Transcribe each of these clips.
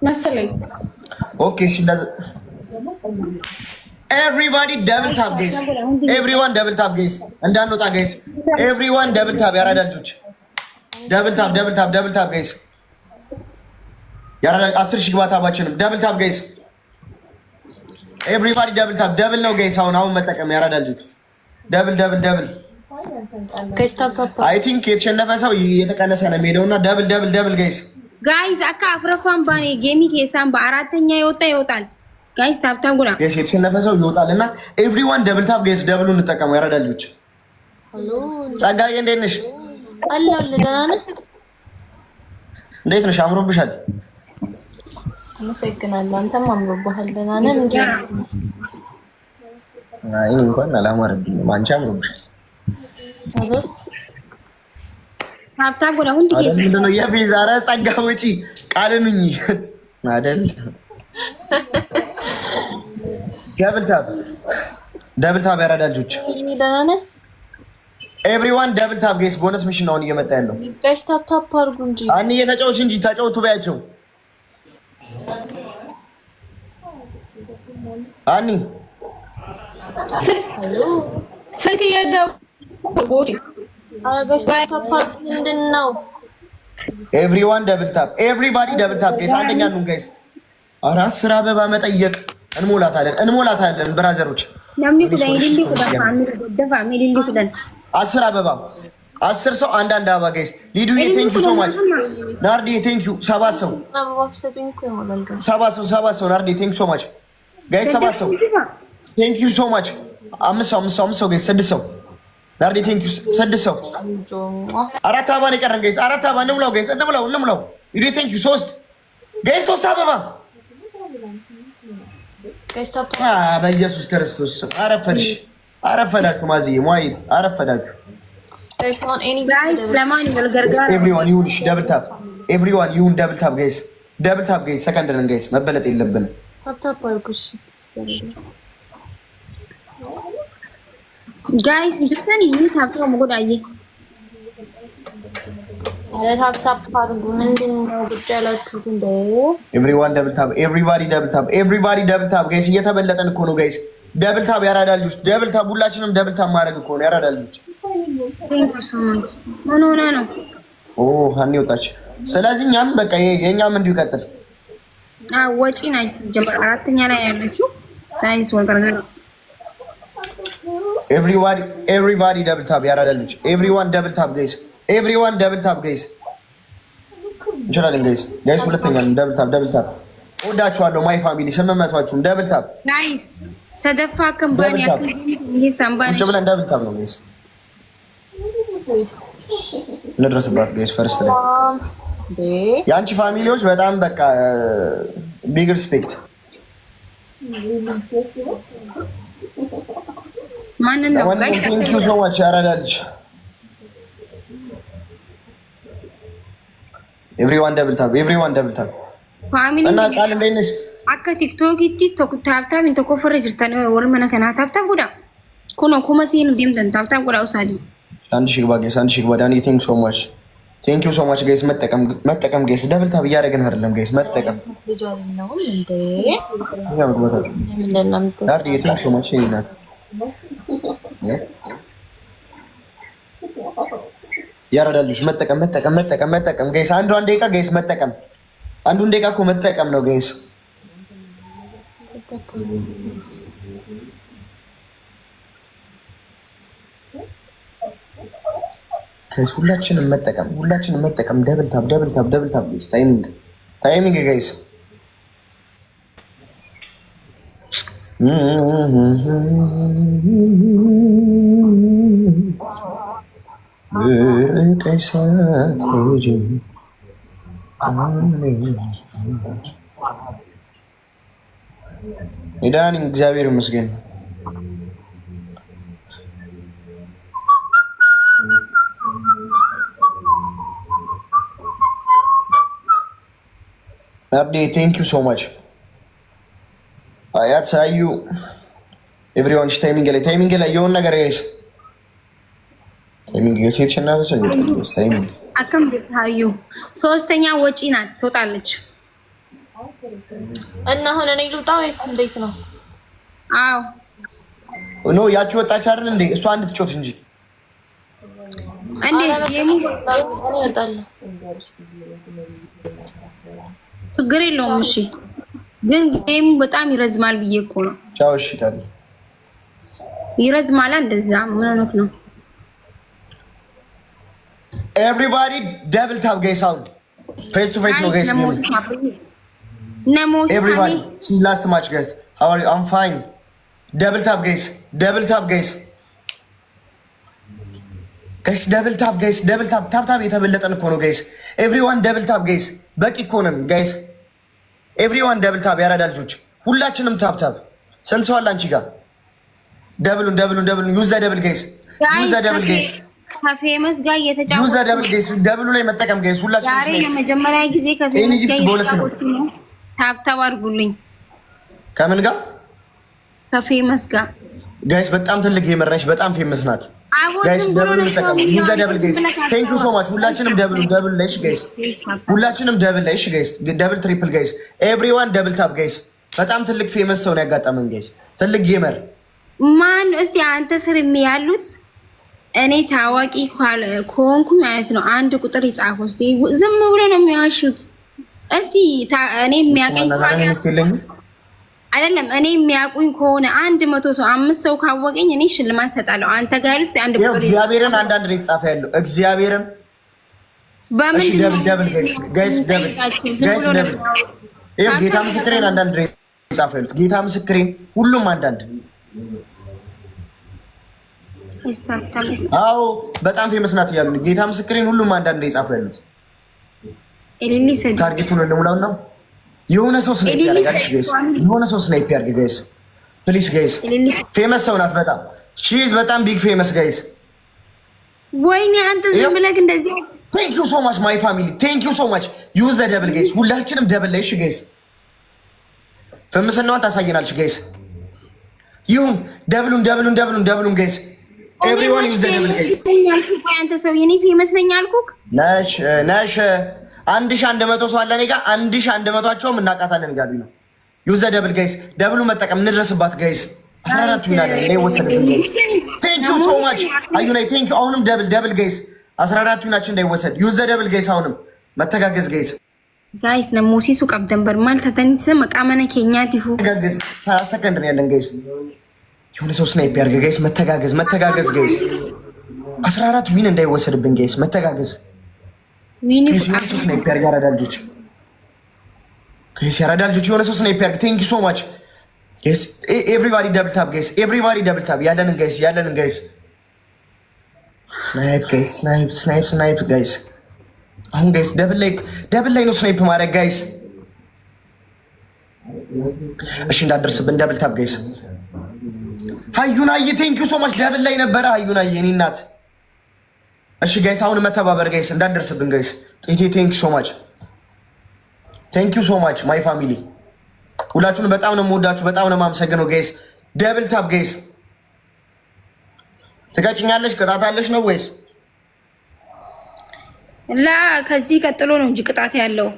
መሰለኝ። ኦኬ እሺ እንደዛ ኤቭሪባዲ ደብል ታፕ ጋይስ ኤቭሪዋን ደብል ታፕ ጋይስ እንዳንወጣ ጋይስ ኤቭሪዋን ደብል ታፕ ያራዳ ልጆች ደብል ታፕ ደብል ታፕ ደብል ታፕ ጋይስ ያራዳ 10 ሺህ ግባት አባችንም ደብል ታፕ ጋይስ ኤቭሪባዲ ደብል ታፕ ደብል ነው ጋይስ አሁን መጠቀም ያራዳ ልጆች ደብል ደብል ደብል ጋይስ ታፕ ታፕ አይ ቲንክ የተሸነፈ ሰው እየተቀነሰ ነው የሚሄደውና ደብል ደብል ደብል ጋይስ ጋይስ አካ አፍረኳን ባኔ ጌሚ ኬሳን በአራተኛ ይወጣል ጋይስ ታፕ ታፕ ጉራ ጋይስ የተሸነፈ ሰው ይወጣልና ኤቭሪዋን ደብል ታፕ ጋይስ ደብሉን እንጠቀመው ያራዳ ልጆች ሄሎ ጸጋዬ እንዴት ነሽ አላህ ለደህና ነህ እንዴት ነሽ አምሮብሻል አመሰግናለሁ አንተም አምሮብሃል ደህና ነህ እንዴ አይ እንኳን አላማረብኝም አንቺ አምሮብሻል ታፕ ታፕ ጉራ ሁንዲ አይደል ምንድነው የፊዛ ኧረ ጸጋ ውጪ ቃልኑኝ አይደል ደብል ታፕ ያራዳ ልጆች ደህና ነህ ኤቭሪዋን ደብል ታፕ ጋይስ ቦነስ ሚሽን ነው እየመጣ ያለው ጋይስ ታፕ ታፕ አድርጉ እንጂ አኒ እየተጫወች እንጂ ተጫወቱ በያቸው አኒ ሄሎ ስልክ እየደወልኩ ኧረ ጋይስ ታፕ ታፕ ምንድነው ኤቭሪዋን ደብል ታፕ ኤቭሪባዲ ደብል ታፕ ጋይስ አንደኛ ነው ጋይስ ኧረ 10 አበባ መጠየቅ እንሞላታለን ብራዘሮች namni kudan ililli kudan family godda family ililli kudan 10 አበባ 10 ሰው አንዳንድ አበባ ጋይስ ሊዱዬ ቴንክ ዩ ሶ ማች ናርዲ ቴንክ ዩ 7 ሰው አበባ ፍሰቱኝ እኮ ይሞላል ጋይስ 7 ሰው ናርዲ ቴንክ ዩ ሶ ማች ጋይስ 7 ሰው ቴንክ ዩ ሶ ማች 5 ሰው ጋይስ 6 ሰው ናርዲ ቴንክ ዩ 6 ሰው አራት አበባ ነው የቀረን ጋይስ አራት አበባ እንሙላው ጋይስ እንሙላው ሊዱዬ ቴንክ ዩ 3 ጋይስ 3 አበባ በኢየሱስ ክርስቶስ አረፈዳችሁ ማዝዬ ሟይ አረፈዳችሁ ኤቭሪዋን ይሁን እሺ ደብል ታፕ ኤቭሪዋን ይሁን ደብል ታፕ ጋይስ ሰከንድ ነን ጋይስ መበለጥ የለብንም ታፕ ታፕ አድርጉሽ ጋይስ እንድትሰኒ ምን ታፕ ታፕ ጉዳዬ ኧረ ታፕ ታፕ አድርጉ ምንድነው ጉድ ያላችሁት እንዴ ኤቭሪዋን ደብል ታፕ ኤቭሪባዲ ደብል ታፕ ጋይስ እየተበለጠን እኮ ነው ጋይስ ደብል ታፕ ያራዳል ልጆች ደብል ታፕ ሁላችንም ደብል ታፕ ማድረግ እኮ ነው ያራዳል ልጆች ምን ሆነ ነው ኦ ሀኒ ወጣች ስለዚህ እኛም በቃ የኛም እንዲሁ ይቀጥል ወጪ ናይስ ጀመር አራተኛ ላይ ያለችው ናይስ ወንቀርገር ኤቭሪባዲ ደብል ታፕ ያራዳል ልጆች ኤቭሪዋን ደብል ታፕ ጋይስ ኤቭሪዋን ደብል ታፕ ጋይስ እንችላለን ጋይስ ሁለተኛ ደብል ታፕ ወዳችኋለሁ ማይ ፋሚሊ ስመመቷችሁም ደብል ታፕ ጋይስ ሰደፋ ከምባኒ ያክል ይሄ ሳምባኒ እንችላለን ብለን ደብል ታፕ ነው ጋይስ እንድረስባት ጋይስ ፈርስት ላይ የአንቺ ፋሚሊዎች በጣም በቃ ቢግ ሪስፔክት ማንን ነው ጋይስ ቴንክ ዩ ሶ ማች ያራዳልሽ ኤቭሪዋን ደብል ታፕ ፋሚሊ እና ቃል እንዴት ነሽ akka tiktokitti tokko taaptaap in tokko farra jirtan walumana kana taaptaap godha kuno kuma siin deemtan taaptaap godha usaadi አንድ ሺህ ግባ ዳኒ ቴንክ ዩ ሶ ማች ጋይስ መጠቀም ጋይስ ደብል ታፕ እያደረግን አይደለም ጋይስ መጠቀም ናርዲ ቴንክ ዩ ሶ ማች ይናት ያራዳል ልጅ መጠቀም ጋይስ አንዱን ደቂቃ ጋይስ መጠቀም አንዱን ደቂቃ እኮ መጠቀም ነው ጋይስ ጋይስ ሁላችንም መጠቀም ደብል ታፕ ጋይስ ታይሚንግ ጋይስ በቀሳት ሄጂ ዳኒ እግዚአብሔር ይመስገን ናርዲ ቴንክ ዩ ሶ ማች አያት ሳዩ ኤቭሪዋን ታይሚንግ ላይ የሆነ ነገር ጋይስ ታይሚንግ የሴት ሸናፈ ሰው ይጣልስ ታይሚንግ አከም ታዩ ሶስተኛ ወጪ ናት ትወጣለች እና አሁን እኔ ልውጣ ወይስ እንዴት ነው? አዎ ኖ ያቺ ወጣች አይደል እንዴ? እሷ እንድትጮት እንጂ እንዴት እወጣለሁ። ችግር የለውም። እሺ ግን ጌሙ በጣም ይረዝማል ብዬ እኮ ነው። ቻው። እሺ ታዲ ይረዝማል እንደዛ። ምን ሆነክ ነው? ኤቭሪባዲ ደብል ታፕ ጋይስ። አሁን ፌስ ቱ ፌስ ነው ጋይስ። ኤቭሪባዲ ሲዝ ላስት ማች ጋይስ። ሃው አር ዩ? አም ፋይን። ደብል ታፕ ጋይስ። ደብል ታፕ ጋይስ። ጋይስ ደብል ታፕ ጋይስ። ደብል ታፕ ታፕ ታፕ የተበለጠን እኮ ነው ጋይስ። ኤቭሪዋን ደብል ታፕ ጋይስ። በቂ እኮ ነን ጋይስ። ኤቭሪዋን ደብል ታፕ። ያራዳ ልጆች ሁላችንም ታፕ ታፕ። ስንት ሰው አለ አንቺ ጋር? ደብሉን ደብሉን ደብሉን ዩዝ ዘ ደብል ጋይስ። ዩዝ ዘ ደብል ጋይስ። ከፌመስ ጋር እየተጫወቱ ዩዝ ዘ ደብል ጋይስ። ደብሉ ላይ መጠቀም ጋይስ ሁላችንም። ዛሬ ለመጀመሪያ ጊዜ ከፌመስ ጋር እየተጫወቱ ነው። ታፕ ታፕ አድርጉልኝ። ከምን ጋር? ከፌመስ ጋር ጋይስ። በጣም ትልቅ ጌመር ነች። በጣም ፌመስ ናት ጋይስ። ደብሉ እንጠቀም። ዩዝ ዘ ደብል ጋይስ። ቴንክ ዩ ሶ ማች። ሁላችንም ደብሉ ደብል ላይ እሺ ጋይስ። ሁላችንም ደብል ላይ እሺ ጋይስ። ደብል ትሪፕል ጋይስ። ኤቭሪዋን ደብል ታፕ ጋይስ። በጣም ትልቅ ፌመስ ሰው ነው ያጋጠመን ጋይስ። ትልቅ ጌመር ማን? እስቲ አንተ ስር ያሉት እኔ ታዋቂ ከሆንኩ ማለት ነው አንድ ቁጥር ይጻፉ። እስቲ ዝም ብሎ ነው የሚያዋሹት። እስቲ እኔ የሚያቀኝ አይደለም እኔ የሚያቁኝ ከሆነ 100 ሰው 5 ሰው ካወቀኝ እኔ ሽልማት ሰጣለሁ። አንተ ጋር ያሉት አንድ ቁጥር እግዚአብሔርን አንዳንድ ነው ይጻፈ ያለው እግዚአብሔርን በምን ደብል ጋይስ ጋይስ ደብል ጋይስ ደብል ይሄ ጌታ ምስክሬን አንዳንድ ነው ይጻፈ ያሉት ጌታ ምስክሬን ሁሉም አንዳንድ አዎ በጣም ፌመስ ናት እያሉ ጌታ ምስክሬን ሁሉም አንዳንድ ነው ይጻፈ ያሉት። ታርጌቱን እንሙላውና የሆነ ሰው ስናይፕ ያደርጋል ጋይስ። የሆነ ሰው ስናይፕ ያደርግ ጋይስ ፕሊዝ ጋይስ። ፌመስ ሰው ናት በጣም ሺ ኢዝ በጣም ቢግ ፌመስ ጋይስ። ወይኔ አንተ ዝም ብለህ እንደዚህ ቴንክ ዩ ሶ ማች ማይ ፋሚሊ ቴንክ ዩ ሶ ማች ዩዝ ዘ ደብል ጋይስ። ሁላችንም ደብል ላይ እሺ ጋይስ። ፍምስናዋን ታሳየናለች ጋይስ። ይሁን ደብሉን ደብሉን ደብሉን ደብሉን ጋይስ። ኤቭሪዋን ዩዝ ዘ ደብል ጋይስ። አንተ ሰው የኔ ፌመስ ነኝ አልኩክ ነሽ ነሽ 1100 ሰው አለ እኔ ጋር 1100ቸውም እናቃታለን ጋቢ ነው። ዩዝ ዘ ደብል ጋይስ። ደብሉ መጠቀም እንድረስባት ጋይስ። 14 ይሆናል ላይ ወሰደብን ጋይስ። ቴንክ ዩ ሶ ማች አዩናይ ቴንክ ዩ። አሁንም ደብል ደብል ጋይስ 14 ይሆናችን እንዳይወሰድ ዩዝ ዘ ደብል ጋይስ። አሁንም መተጋገዝ ጋይስ ጋይስ ነሞሲሱ ቀብደንበር ማለት ተተንይዘ መቃመነ ኬኛቲፉ መተጋገዝ 30 ሰከንድ ነው ያለን ጋይስ። የሆነ ሰው ስናይፕ ያርገ ጋይስ። መተጋገዝ መተጋገዝ ጋይስ። 14 ዊን እንዳይወሰድብን ጋይስ። መተጋገዝ ጋይስ። የሆነ ሰው ስናይፕ ያርገ ያራዳ ልጆች ጋይስ። ያራዳ ልጆች የሆነ ሰው ስናይፕ ያርገ ቴንክ ዩ ሶ ማች ጋይስ። ኤቭሪባዲ ደብል ታፕ ጋይስ። ኤቭሪባዲ ደብል ታፕ ያለንን ጋይስ ያለንን ጋይስ። ስናይፕ ጋይስ ስናይፕ ስናይፕ ስናይፕ ጋይስ። አሁን ጋይስ ደብል ላይ ነው ስናይፕ ማድረግ ጋይስ። እሺ እንዳደርስብን ደብል ታፕ ጋይስ። ሀዩናዬ ቴንክ ዩ ሶ ማች ደብል ላይ ነበረ ሀዩናዬ የኔ እናት። እሺ ጋይስ አሁን መተባበር ጋይስ እንዳደርስብን ጋይስ። ጤቴ ቴንክ ዩ ሶ ማች ቴንክ ዩ ሶ ማች ማይ ፋሚሊ። ሁላችሁንም በጣም ነው የምወዳችሁ በጣም ነው የማመሰግነው ጋይስ። ደብል ታፕ ጋይስ። ትቀጭኛለሽ ቅጣታለሽ ነው ወይስ ላ? ከዚህ ቀጥሎ ነው እንጂ ቅጣት ያለው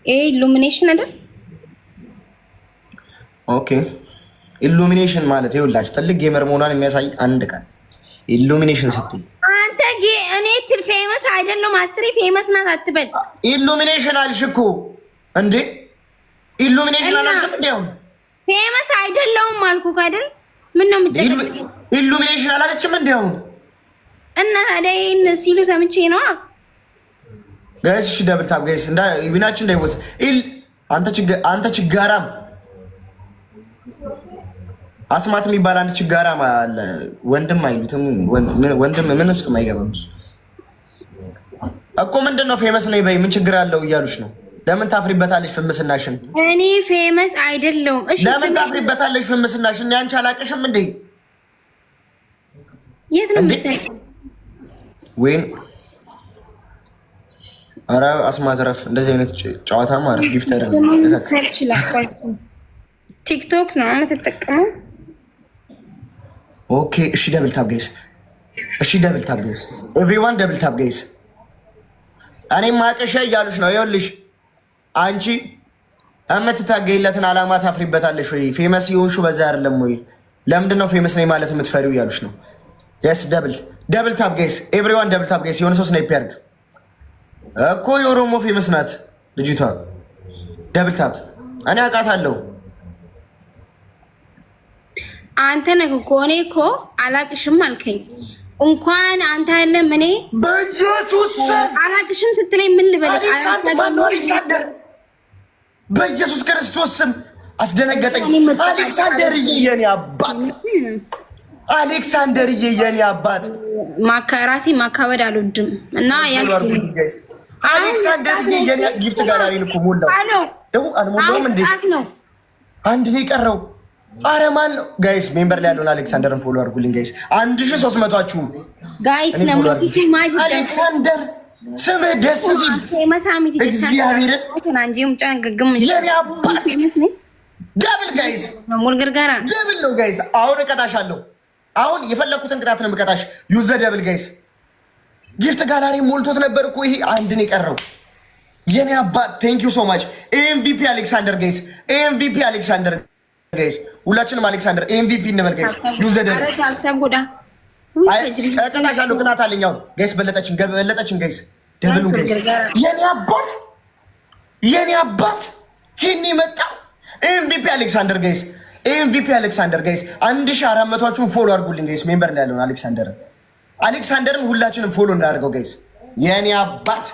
ይሄ ኢሉሚኔሽን አይደል? ኦኬ ኢሉሚኔሽን ማለት ይኸውላችሁ ትልቅ ጌመር መሆኗን የሚያሳይ አንድ ቃል ኢሉሚኔሽን ስትይ አንተ እኔ ትል ፌመስ አይደለም 10 ፌመስ ናት አትበል። ኢሉሚኔሽን አልሽ እኮ እንዴ ኢሉሚኔሽን አላልሽም እንዴ? አሁን ፌመስ አይደለም አልኩህ አይደል? ምን ነው የምትጨቀጭ? ኢሉሚኔሽን አላለችም እንዴ? አሁን እና ታዲያ ሲሉ ሰምቼ ነው ጋይስ። እሺ ደብል ታፕ ጋይስ እንዳ ዊናችን እንዳይወስ አንተ ችጋራም አስማት የሚባል አንድ ችጋራም አለ። ወንድም አይሉትም ወንድም ምን ውስጥ አይገባም እኮ። ምንድነው ፌመስ ነኝ በይ ምን ችግር አለው እያሉሽ ነው። ለምን ታፍሪበታለሽ ፍምስናሽን? እኔ ፌመስ አይደለሁም። እሺ ለምን ታፍሪበታለሽ ፍምስናሽን? ያንቺ አላቅሽም እንዴ? የት ነው የምትሄጂው? ወይን ኧረ አስማት ረፍ እንደዚህ አይነት ጨዋታ ማለት ጊፍተር ነው። ቲክቶክ ነው የምትጠቀመው? ኦኬ እሺ ደብል ታፕ ጋይስ። እሺ ደብል ታፕ ጋይስ። ኤቭሪዋን ደብል ታፕ ጋይስ። እኔ ማቀሻ እያሉሽ ነው። ይኸውልሽ አንቺ የምትታገይለትን አላማ ታፍሪበታለሽ ወይ? ፌመስ የሆንሽው በዛ አይደለም ወይ? ለምንድን ነው ፌመስ ነኝ ማለት የምትፈሪው እያሉሽ ነው? የስ ደብል ታፕ ጋይስ፣ ኤቭሪዋን ደብል ታፕ ጋይስ። የሆነ ሰው ስናይፕ ያርግ እኮ የኦሮሞ ፌመስ ናት ልጅቷ። ደብል ታፕ እኔ አውቃታለሁ። አንተ ነህ እኮ እኔ እኮ አላቅሽም አልከኝ። እንኳን አንተ አይደለም እኔ በኢየሱስ አላቅሽም ስትለኝ ምን ልበል? አሌክሳንደር በኢየሱስ ክርስቶስ ስም አስደነገጠኝ። አሌክሳንደርዬ የኔ አባት፣ አሌክሳንደርዬ የኔ አባት። ራሴ ማካበድ አልወድም እና አሌክሳንደርዬ የኔ ጊፍት ጋላሪን እኮ ሞላው። ደግሞ አልሞላውም እንዴ? አንድ ነው የቀረው። አረ ማን ነው ጋይስ? ሜምበር ላይ ያለውን አሌክሳንደርን ፎሎ አድርጉልኝ ጋይስ። 1300ችሁም ጋይስ ነምቲሱ ማጂ አሌክሳንደር ስምህ ደስ ሲል እግዚአብሔርን የኔ አባት። ደብል ጋይስ፣ ደብል ነው ጋይስ። አሁን እቀጣሻለሁ። አሁን የፈለኩትን ቅጣት ነው የምቀጣሽ። ዩዘ ደብል ጋይስ። ጊፍት ጋላሪ ሞልቶት ነበር እኮ ይሄ አንድ ነው የቀረው። የኔ አባት ቴንክ ዩ ሶ ማች። ኤምቪፒ አሌክሳንደር ጋይስ፣ ኤምቪፒ አሌክሳንደር ጋይስ። ሁላችንም አሌክሳንደር ኤምቪፒ እንበል ጋይስ። ዩዘ ደብል እቀጣሻለሁ። ቅጣት አለኝ አሁን ጋይስ። በለጠችን ጋይስ። ደብሉን ጋይስ። የኔ አባት፣ የኔ አባት ይሄን መጣው። ኤምቪፒ አሌክሳንደር ጋይስ፣ ኤምቪፒ አሌክሳንደር ጋይስ። 1400ችሁን ፎሎ አድርጉልኝ ጋይስ። ሜምበር ላይ ያለውን አሌክሳንደርን ሁላችንም ፎሎ እናደርገው ጋይስ። የኔ አባት